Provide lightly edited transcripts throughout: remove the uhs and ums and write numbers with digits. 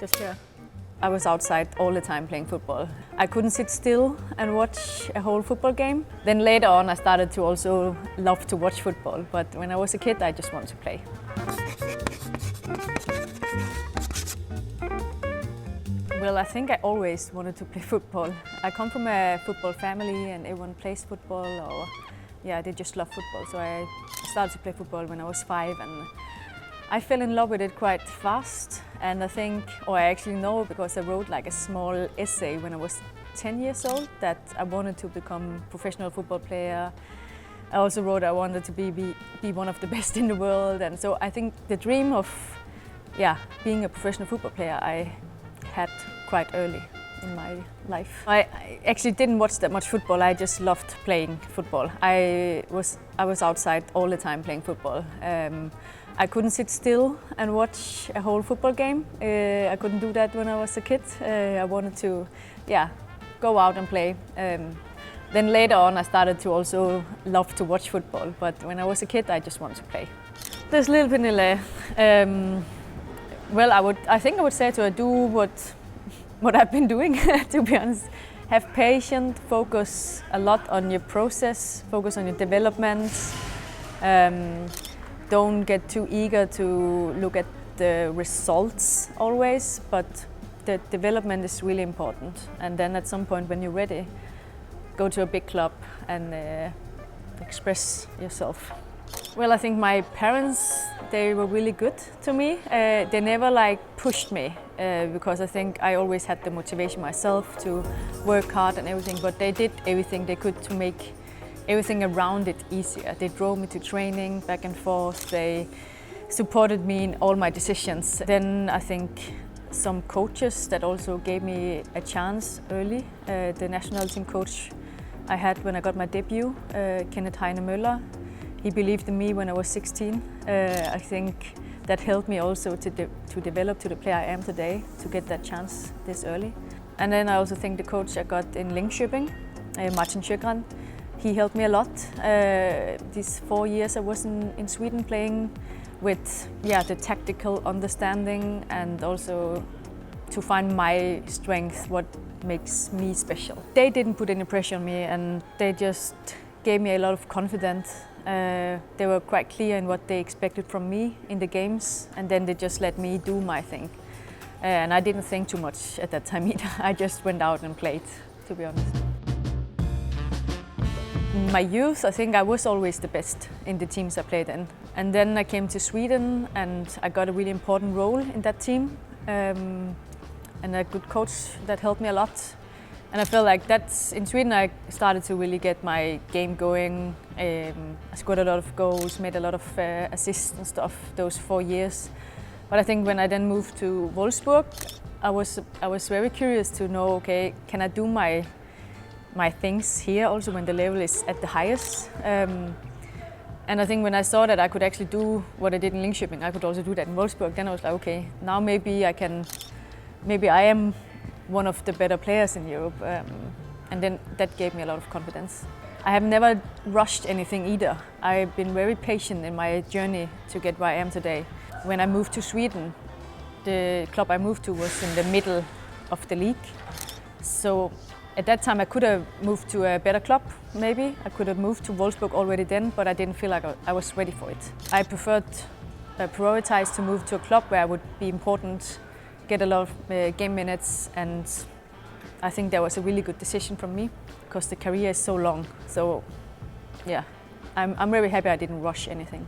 just here. I was outside all the time playing football. I couldn't sit still and watch a whole football game. Then later on I started to also love to watch football, but when I was a kid I just wanted to play. Well, I think I always wanted to play football. I come from a football family and everyone plays football, or they just love football. So I started to play football when I was 5 and I fell in love with it quite fast. And I think, or I actually know because I wrote like a small essay when I was 10 years old that I wanted to become a professional football player. I also wrote I wanted to be one of the best in the world. And so I think the dream of being a professional football player I had quite early in my life. I actually didn't watch that much football. I just loved playing football. I was outside all the time playing football. I couldn't sit still and watch a whole football game. I couldn't do that when I was a kid. I wanted to go out and play. Then later on I started to also love to watch football, but when I was a kid I just wanted to play. This little Pernille, well, I think I would say to her, do what I've been doing, to be honest. Have patience, focus a lot on your process, focus on your development. Don't get too eager to look at the results always, but the development is really important. And then at some point when you're ready, go to a big club and express yourself. Well, I think my parents, they were really good to me. They never pushed me because I think I always had the motivation myself to work hard and everything, but they did everything they could to make everything around it easier. They drove me to training back and forth. They supported me in all my decisions. Then I think some coaches that also gave me a chance early. The national team coach I had when I got my debut, Kenneth Møller, he believed in me when I was 16. I think that helped me also to develop to the player I am today, to get that chance this early. And then I also think the coach I got in Linköping, Martin Sjögren, he helped me a lot. These 4 years I was in Sweden playing with the tactical understanding and also to find my strength, what makes me special. They didn't put any pressure on me and they just gave me a lot of confidence. They were quite clear in what they expected from me in the games, and then they just let me do my thing. And I didn't think too much at that time either. I just went out and played, to be honest. In my youth, I think I was always the best in the teams I played in. And then I came to Sweden and I got a really important role in that team. And a good coach that helped me a lot. And I felt like in Sweden I started to really get my game going. I scored a lot of goals, made a lot of assists and stuff those 4 years. But I think when I then moved to Wolfsburg, I was very curious to know, okay, can I do my things here also when the level is at the highest? And I think when I saw that I could actually do what I did in Linköping, I could also do that in Wolfsburg, then I was like, okay, now maybe I am one of the better players in Europe. And then that gave me a lot of confidence. I have never rushed anything either. I've been very patient in my journey to get where I am today. When I moved to Sweden, the club I moved to was in the middle of the league. So at that time I could have moved to a better club, maybe. I could have moved to Wolfsburg already then, but I didn't feel like I was ready for it. I prioritized to move to a club where I would be important, get a lot of game minutes, and I think that was a really good decision from me because the career is so long. So yeah, I'm very happy I didn't rush anything.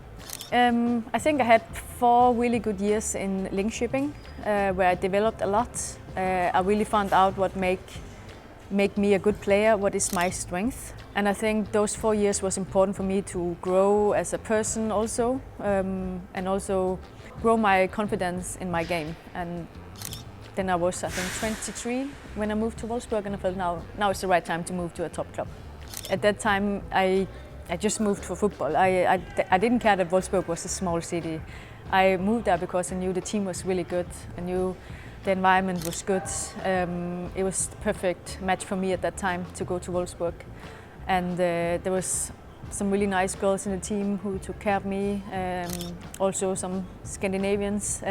I think I had 4 really good years in Linköping where I developed a lot. I really found out what make me a good player, what is my strength. And I think those 4 years was important for me to grow as a person also, and also grow my confidence in my game. And then I was, I think, 23 when I moved to Wolfsburg, and I felt now it's the right time to move to a top club. At that time, I just moved for football. I didn't care that Wolfsburg was a small city. I moved there because I knew the team was really good. I knew the environment was good. It was the perfect match for me at that time to go to Wolfsburg. And there was some really nice girls in the team who took care of me. Also some Scandinavians.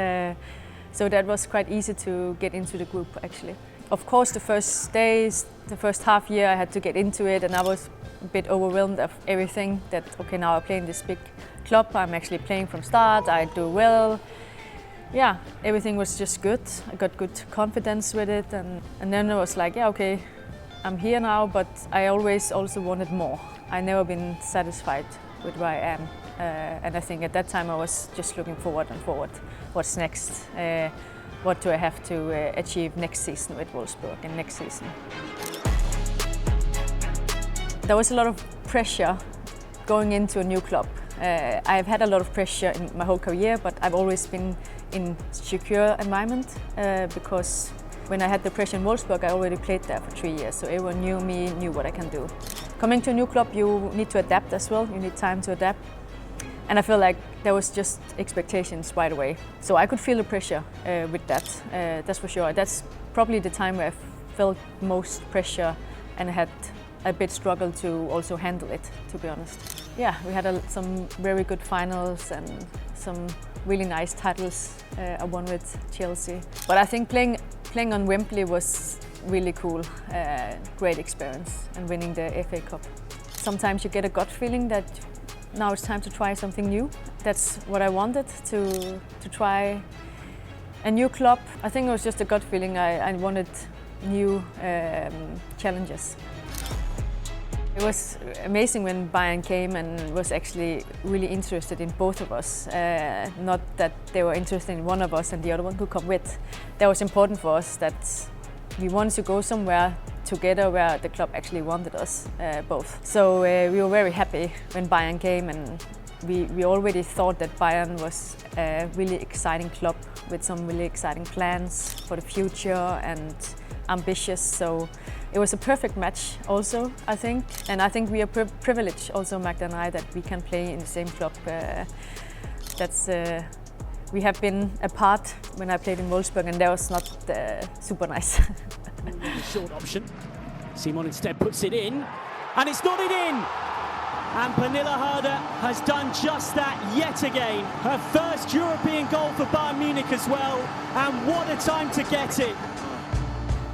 So that was quite easy to get into the group actually. Of course, the first days, the first half year, I had to get into it, and I was a bit overwhelmed of everything. That okay, now I play in this big club. I'm actually playing from start. I do well. Yeah, everything was just good. I got good confidence with it, and then I was like, yeah, okay, I'm here now. But I always also wanted more. I never been satisfied with where I am, and I think at that time I was just looking forward and forward. What's next? What do I have to achieve next season with Wolfsburg and next season? There was a lot of pressure going into a new club. I've had a lot of pressure in my whole career, but I've always been in a secure environment because when I had the pressure in Wolfsburg, I already played there for 3 years, so everyone knew me, knew what I can do. Coming to a new club, you need to adapt as well. You need time to adapt. And I feel like there was just expectations right away. So I could feel the pressure with that, that's for sure. That's probably the time where I felt most pressure and had a bit struggle to also handle it, to be honest. Yeah, we had some very good finals and some really nice titles. I won with Chelsea. But I think playing on Wembley was really cool, great experience, and winning the FA Cup. Sometimes you get a gut feeling that now it's time to try something new. That's what I wanted, to try a new club. I think it was just a gut feeling. I wanted new challenges. It was amazing when Bayern came and was actually really interested in both of us. Not that they were interested in one of us and the other one could come with. That was important for us, that we wanted to go somewhere together where the club actually wanted us both. So we were very happy when Bayern came, and we already thought that Bayern was a really exciting club with some really exciting plans for the future and ambitious. So it was a perfect match also, I think. And I think we are privileged also, Magda and I, that we can play in the same club. We have been apart when I played in Wolfsburg, and that was not super nice. Short option. Simon instead puts it in, and it's not in! And Pernille has done just that yet again. Her first European goal for Bayern Munich as well, and what a time to get it!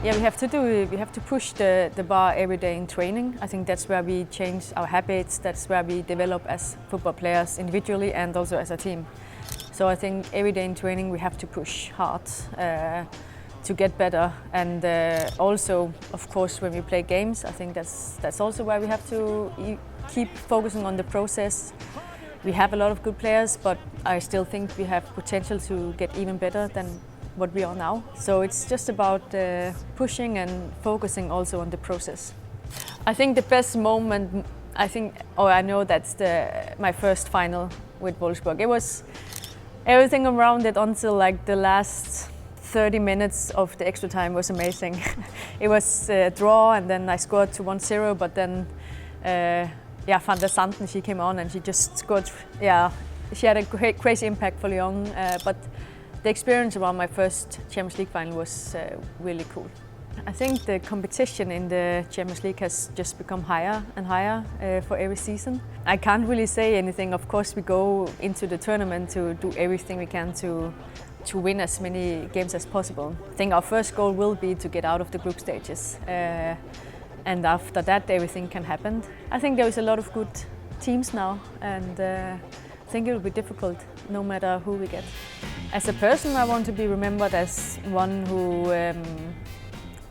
Yeah, we have to push the bar every day in training. I think that's where we change our habits, that's where we develop as football players individually and also as a team. So I think every day in training we have to push hard to get better, and also, of course, when we play games, I think that's also where we have to keep focusing on the process. We have a lot of good players, but I still think we have potential to get even better than what we are now. So it's just about pushing and focusing also on the process. I think the best moment, I know that's my first final with Wolfsburg. It was everything around it until like the last 30 minutes of the extra time was amazing. It was a draw, and then I scored to 1-0, but then Van der Sanden, she came on and she just scored. Yeah, she had a crazy impact for Lyon, but the experience around my first Champions League final was really cool. I think the competition in the Champions League has just become higher and higher for every season. I can't really say anything. Of course, we go into the tournament to do everything we can to win as many games as possible. I think our first goal will be to get out of the group stages. And after that, everything can happen. I think there is a lot of good teams now, and I think it will be difficult no matter who we get. As a person, I want to be remembered as one who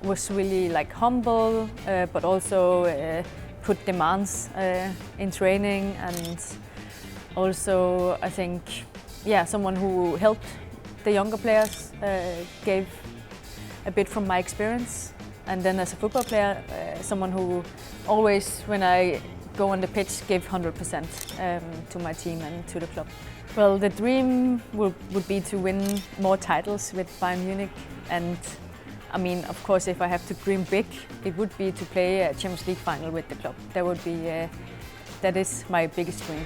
was really humble, but also put demands in training, and also I think someone who helped the younger players, gave a bit from my experience, and then as a football player, someone who always, when I go on the pitch, gave 100% to my team and to the club. Well, the dream would be to win more titles with Bayern Munich, and I mean, of course, if I have to dream big, it would be to play a Champions League final with the club. That is my biggest dream.